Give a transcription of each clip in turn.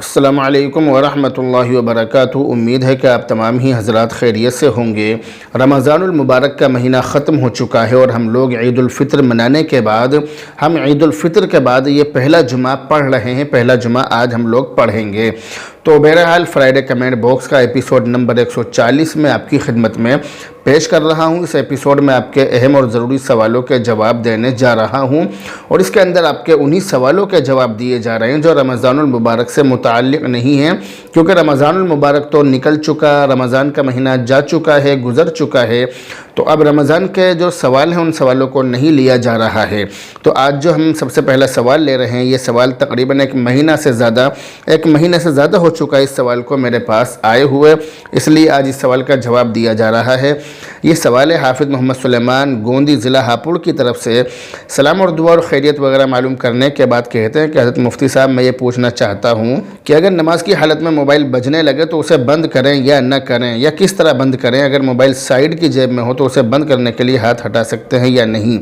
السلام علیکم ورحمۃ اللہ وبرکاتہ۔ امید ہے کہ آپ تمام ہی حضرات خیریت سے ہوں گے۔ رمضان المبارک کا مہینہ ختم ہو چکا ہے اور ہم لوگ عید الفطر منانے کے بعد عید الفطر کے بعد یہ پہلا جمعہ پڑھ رہے ہیں۔ پہلا جمعہ آج ہم لوگ پڑھیں گے۔ تو بہرحال فرائیڈے کمنٹ باکس کا ایپیسوڈ نمبر 140 میں آپ کی خدمت میں پیش کر رہا ہوں۔ اس ایپیسوڈ میں آپ کے اہم اور ضروری سوالوں کے جواب دینے جا رہا ہوں، اور اس کے اندر آپ کے انہی سوالوں کے جواب دیے جا رہے ہیں جو رمضان المبارک سے متعلق نہیں ہیں، کیونکہ رمضان المبارک تو نکل چکا، رمضان کا مہینہ جا چکا ہے، گزر چکا ہے۔ تو اب رمضان کے جو سوال ہیں ان سوالوں کو نہیں لیا جا رہا ہے۔ تو آج جو ہم سب سے پہلا سوال لے رہے ہیں، یہ سوال تقریباً ایک مہینہ سے زیادہ ہو چکا ہے اس سوال کو میرے پاس آئے ہوئے، اس لیے آج اس سوال کا جواب دیا جا رہا ہے۔ یہ سوال ہے حافظ محمد سلیمان گوندی ضلع ہاپوڑ کی طرف سے۔ سلام اور دعا اور خیریت وغیرہ معلوم کرنے کے بعد کہتے ہیں کہ حضرت مفتی صاحب، میں یہ پوچھنا چاہتا ہوں کہ اگر نماز کی حالت میں موبائل بجنے لگے تو اسے بند کریں یا نہ کریں، یا کس طرح بند کریں؟ اگر موبائل سائیڈ کی جیب میں ہو تو اسے بند کرنے کے لیے ہاتھ ہٹا سکتے ہیں یا نہیں؟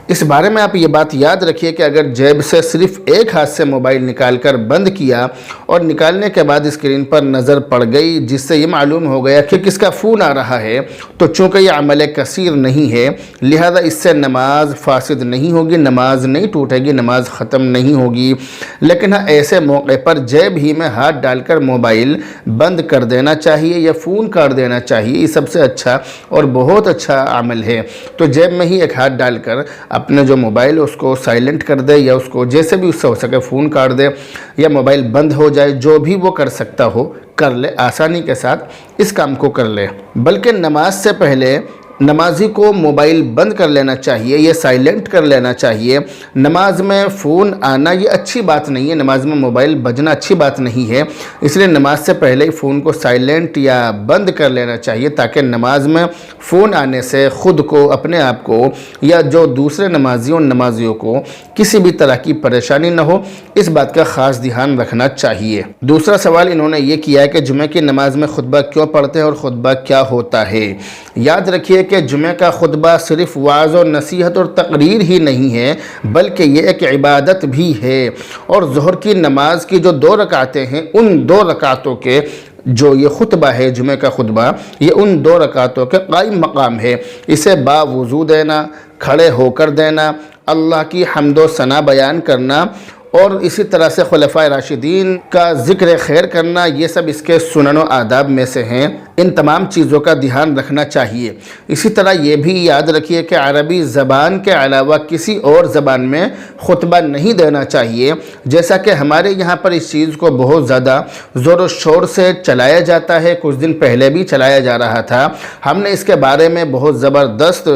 اس بارے میں آپ یہ بات یاد رکھیے کہ اگر جیب سے صرف ایک ہاتھ سے موبائل نکال کر بند کیا اور نکالنے کے بعد اسکرین پر نظر پڑ گئی جس سے یہ معلوم ہو گیا کہ کس کا فون آ رہا ہے، تو چونکہ یہ عمل کثیر نہیں ہے لہذا اس سے نماز فاسد نہیں ہوگی، نماز نہیں ٹوٹے گی، نماز ختم نہیں ہوگی۔ لیکن ہاں، ایسے موقع پر جیب ہی میں ہاتھ ڈال کر موبائل بند کر دینا چاہیے یا فون کاٹ دینا چاہیے۔ یہ سب سے اچھا اور بہت اچھا عمل ہے۔ تو جیب میں ہی ایک ہاتھ ڈال کر اپنے جو موبائل ہے اس کو سائلنٹ کر دے، یا اس کو جیسے بھی اس سے ہو سکے فون کاٹ دے، یا موبائل بند ہو جائے، جو بھی وہ کر سکتا ہو کر لے، آسانی کے ساتھ اس کام کو کر لے۔ بلکہ نماز سے پہلے نمازی کو موبائل بند کر لینا چاہیے، یہ سائلنٹ کر لینا چاہیے۔ نماز میں فون آنا یہ اچھی بات نہیں ہے، نماز میں موبائل بجنا اچھی بات نہیں ہے، اس لیے نماز سے پہلے ہی فون کو سائلنٹ یا بند کر لینا چاہیے، تاکہ نماز میں فون آنے سے خود کو، اپنے آپ کو، یا جو دوسرے نمازیوں کو کسی بھی طرح کی پریشانی نہ ہو۔ اس بات کا خاص دھیان رکھنا چاہیے۔ دوسرا سوال انہوں نے یہ کیا ہے کہ جمعہ کی نماز میں خطبہ کیوں پڑھتے ہیں اور خطبہ کیا ہوتا ہے؟ یاد رکھیے کہ جمعہ کا خطبہ صرف وعظ و نصیحت اور تقریر ہی نہیں ہے، بلکہ یہ ایک عبادت بھی ہے۔ اور ظہر کی نماز کی جو 2 رکعتیں ہیں، ان 2 رکعتوں کے جو یہ خطبہ ہے، جمعہ کا خطبہ، یہ ان 2 رکعتوں کے قائم مقام ہے۔ اسے باوضو دینا، کھڑے ہو کر دینا، اللہ کی حمد و ثنا بیان کرنا، اور اسی طرح سے خلفائے راشدین کا ذکر خیر کرنا، یہ سب اس کے سنن و آداب میں سے ہیں۔ ان تمام چیزوں کا دھیان رکھنا چاہیے۔ اسی طرح یہ بھی یاد رکھیے کہ عربی زبان کے علاوہ کسی اور زبان میں خطبہ نہیں دینا چاہیے، جیسا کہ ہمارے یہاں پر اس چیز کو بہت زیادہ زور و شور سے چلایا جاتا ہے، کچھ دن پہلے بھی چلایا جا رہا تھا۔ ہم نے اس کے بارے میں بہت زبردست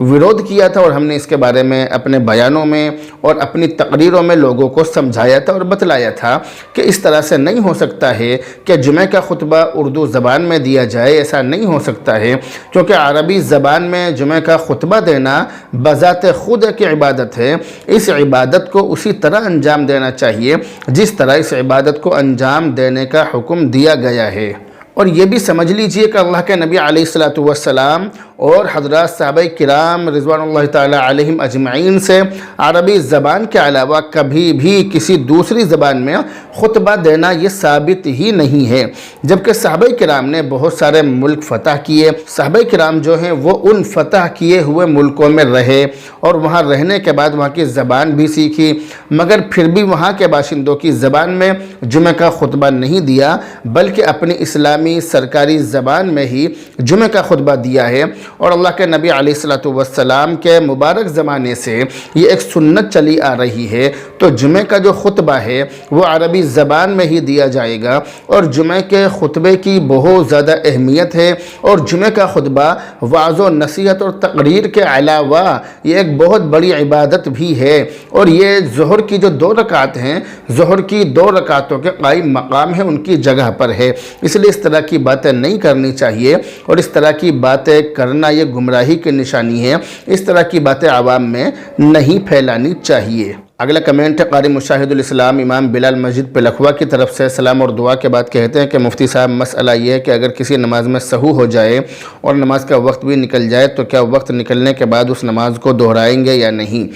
ویرودھ کیا تھا، اور ہم نے اس کے بارے میں اپنے بیانوں میں اور اپنی تقریروں میں لوگوں کو سمجھایا تھا اور بتلایا تھا کہ اس طرح سے نہیں ہو سکتا ہے کہ جمعہ کا خطبہ اردو زبان میں دیا جائے، ایسا نہیں ہو سکتا ہے، کیونکہ عربی زبان میں جمعہ کا خطبہ دینا بذات خود ایک عبادت ہے۔ اس عبادت کو اسی طرح انجام دینا چاہیے جس طرح اس عبادت کو انجام دینے کا حکم دیا گیا ہے۔ اور یہ بھی سمجھ لیجئے کہ اللہ کے نبی علیہ السلام اور حضرات صحابہ کرام رضوان اللہ تعالی علیہم اجمعین سے عربی زبان کے علاوہ کبھی بھی کسی دوسری زبان میں خطبہ دینا یہ ثابت ہی نہیں ہے، جبکہ صحابہ کرام نے بہت سارے ملک فتح کیے۔ صحابہ کرام جو ہیں وہ ان فتح کیے ہوئے ملکوں میں رہے، اور وہاں رہنے کے بعد وہاں کی زبان بھی سیکھی، مگر پھر بھی وہاں کے باشندوں کی زبان میں جمعہ کا خطبہ نہیں دیا، بلکہ اپنی اسلامی سرکاری زبان میں ہی جمعہ کا خطبہ دیا ہے۔ اور اللہ کے نبی علیہ السلام کے مبارک زمانے سے یہ ایک سنت چلی آ رہی ہے، تو جمعہ کا جو خطبہ ہے وہ عربی زبان میں ہی دیا جائے گا۔ اور جمعہ کے خطبے کی بہت زیادہ اہمیت ہے، اور جمعہ کا خطبہ وعظ و نصیحت اور تقریر کے علاوہ یہ ایک بہت بڑی عبادت بھی ہے۔ اور یہ ظہر کی جو 2 رکعت ہیں، ظہر کی 2 رکعتوں کے قائم مقام ہے، ان کی جگہ پر ہے، اس لیے اس طرح کی باتیں نہیں کرنی چاہیے، اور اس طرح کی باتیں کرنا یہ گمراہی کی نشانی ہے۔ اس طرح کی باتیں عوام میں نہیں پھیلانی چاہیے۔ اگلا کمنٹ ہے قاری مشاہد الاسلام امام بلال مسجد پلکھوا کی طرف سے۔ سلام اور دعا کے بعد کہتے ہیں کہ مفتی صاحب، مسئلہ یہ ہے کہ اگر کسی نماز میں سہو ہو جائے اور نماز کا وقت بھی نکل جائے تو کیا وقت نکلنے کے بعد اس نماز کو دہرائیں گے یا نہیں؟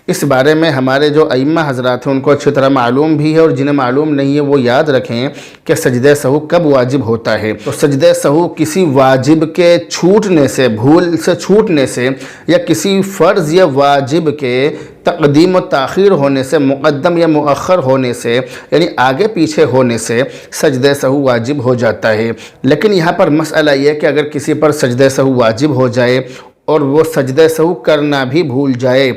اس بارے میں ہمارے جو ائمہ حضرات ہیں ان کو اچھی طرح معلوم بھی ہے، اور جنہیں معلوم نہیں ہے وہ یاد رکھیں کہ سجدہ سہو کب واجب ہوتا ہے۔ تو سجدہ سہو کسی واجب کے چھوٹنے سے، بھول سے چھوٹنے سے، یا کسی فرض یا واجب کے تقدیم و تاخیر ہونے سے، مقدم یا مؤخر ہونے سے، یعنی آگے پیچھے ہونے سے سجدہ سہو واجب ہو جاتا ہے۔ لیکن یہاں پر مسئلہ یہ ہے کہ اگر کسی پر سجدہ سہو واجب ہو جائے اور وہ سجدہ سہو کرنا بھی بھول جائے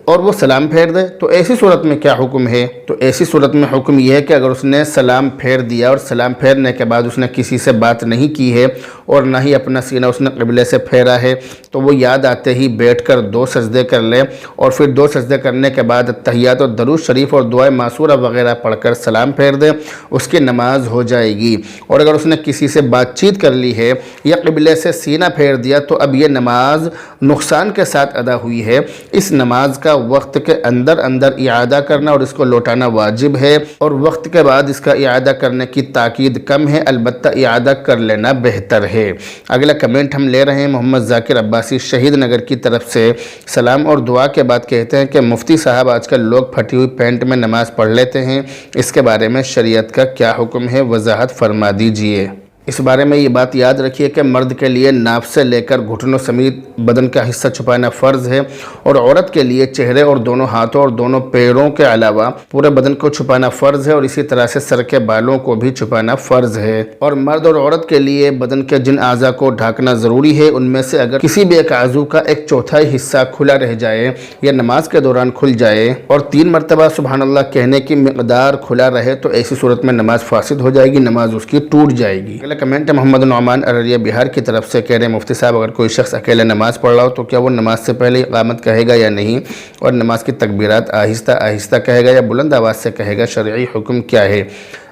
اور وہ سلام پھیر دے، تو ایسی صورت میں کیا حکم ہے؟ تو ایسی صورت میں حکم یہ ہے کہ اگر اس نے سلام پھیر دیا اور سلام پھیرنے کے بعد اس نے کسی سے بات نہیں کی ہے اور نہ ہی اپنا سینہ اس نے قبلے سے پھیرا ہے، تو وہ یاد آتے ہی بیٹھ کر 2 سجدے کر لے، اور پھر 2 سجدے کرنے کے بعد تحیات اور درود شریف اور دعائے معصورہ وغیرہ پڑھ کر سلام پھیر دے، اس کی نماز ہو جائے گی۔ اور اگر اس نے کسی سے بات چیت کر لی ہے یا قبلے سے سینہ پھیر دیا، تو اب یہ نماز نقصان کے ساتھ ادا ہوئی ہے۔ اس نماز کا وقت کے اندر اعادہ کرنا اور اس کو لوٹانا واجب ہے، اور وقت کے بعد اس کا اعادہ کرنے کی تاکید کم ہے، البتہ اعادہ کر لینا بہتر ہے۔ اگلا کمنٹ ہم لے رہے ہیں محمد ذاکر عباسی شہید نگر کی طرف سے۔ سلام اور دعا کے بعد کہتے ہیں کہ مفتی صاحب آج کل لوگ پھٹی ہوئی پینٹ میں نماز پڑھ لیتے ہیں، اس کے بارے میں شریعت کا کیا حکم ہے، وضاحت فرما دیجئے۔ اس بارے میں یہ بات یاد رکھیے کہ مرد کے لیے ناف سے لے کر گھٹنوں سمیت بدن کا حصہ چھپانا فرض ہے، اور عورت کے لیے چہرے اور دونوں ہاتھوں اور دونوں پیروں کے علاوہ پورے بدن کو چھپانا فرض ہے، اور اسی طرح سے سر کے بالوں کو بھی چھپانا فرض ہے۔ اور مرد اور عورت کے لیے بدن کے جن اعضاء کو ڈھانکنا ضروری ہے، ان میں سے اگر کسی بھی ایک عضو کا 1/4 حصہ کھلا رہ جائے یا نماز کے دوران کھل جائے اور 3 مرتبہ سبحان اللہ کہنے کی مقدار کھلا رہے، تو ایسی صورت میں نماز فاسد ہو جائے گی، نماز اس کی ٹوٹ جائے گی۔ کمنٹ محمد نعمان ارریہ بہار کی طرف سے کہہ رہے ہیں مفتی صاحب اگر کوئی شخص اکیلے نماز پڑھ رہا ہو تو کیا وہ نماز سے پہلے اقامت کہے گا یا نہیں، اور نماز کی تکبیرات آہستہ آہستہ کہے گا یا بلند آواز سے کہے گا، شرعی حکم کیا ہے؟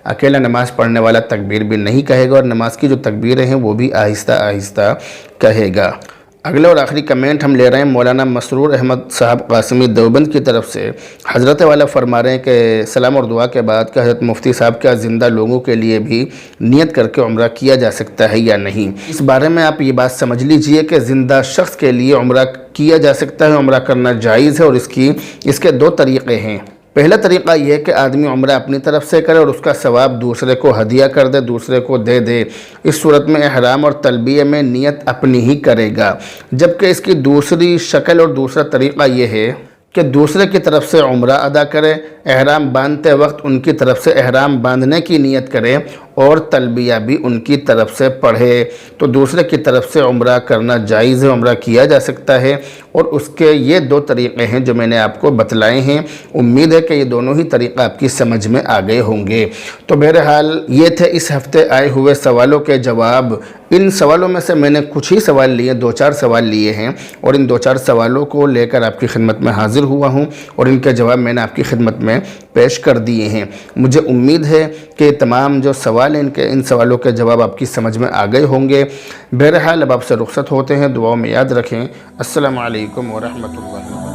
اکیلا نماز پڑھنے والا تکبیر بھی نہیں کہے گا، اور نماز کی جو تکبیریں ہیں وہ بھی آہستہ آہستہ کہے گا۔ اگلے اور آخری کمنٹ ہم لے رہے ہیں مولانا مسرور احمد صاحب قاسمی دیوبند کی طرف سے۔ حضرت والا فرما رہے ہیں کہ سلام اور دعا کے بعد کہ حضرت مفتی صاحب کیا زندہ لوگوں کے لیے بھی نیت کر کے عمرہ کیا جا سکتا ہے یا نہیں؟ اس بارے میں آپ یہ بات سمجھ لیجئے کہ زندہ شخص کے لیے عمرہ کیا جا سکتا ہے، عمرہ کرنا جائز ہے، اور اس کے 2 طریقے ہیں۔ پہلا طریقہ یہ ہے کہ آدمی عمرہ اپنی طرف سے کرے اور اس کا ثواب دوسرے کو ہدیہ کر دے، دوسرے کو دے دے۔ اس صورت میں احرام اور تلبیہ میں نیت اپنی ہی کرے گا۔ جبکہ اس کی دوسری شکل اور دوسرا طریقہ یہ ہے کہ دوسرے کی طرف سے عمرہ ادا کرے، احرام باندھتے وقت ان کی طرف سے احرام باندھنے کی نیت کرے اور تلبیہ بھی ان کی طرف سے پڑھے، تو دوسرے کی طرف سے عمرہ کرنا جائز ہے، عمرہ کیا جا سکتا ہے۔ اور اس کے یہ 2 طریقے ہیں جو میں نے آپ کو بتلائے ہیں۔ امید ہے کہ یہ دونوں ہی طریقہ آپ کی سمجھ میں آ گئے ہوں گے۔ تو بہرحال یہ تھے اس ہفتے آئے ہوئے سوالوں کے جواب۔ ان سوالوں میں سے میں نے کچھ ہی سوال لیے، 2-4 سوال لیے ہیں، اور ان 2-4 سوالوں کو لے کر آپ کی خدمت میں حاضر ہوا ہوں، اور ان کے جواب میں نے آپ کی خدمت میں پیش کر دیے ہیں۔ مجھے امید ہے کہ تمام جو سوال ہیں ان سوالوں کے جواب آپ کی سمجھ میں آ گئے ہوں گے۔ بہرحال اب آپ سے رخصت ہوتے ہیں، دعاؤں میں یاد رکھیں۔ السلام علیکم ورحمۃ اللہ۔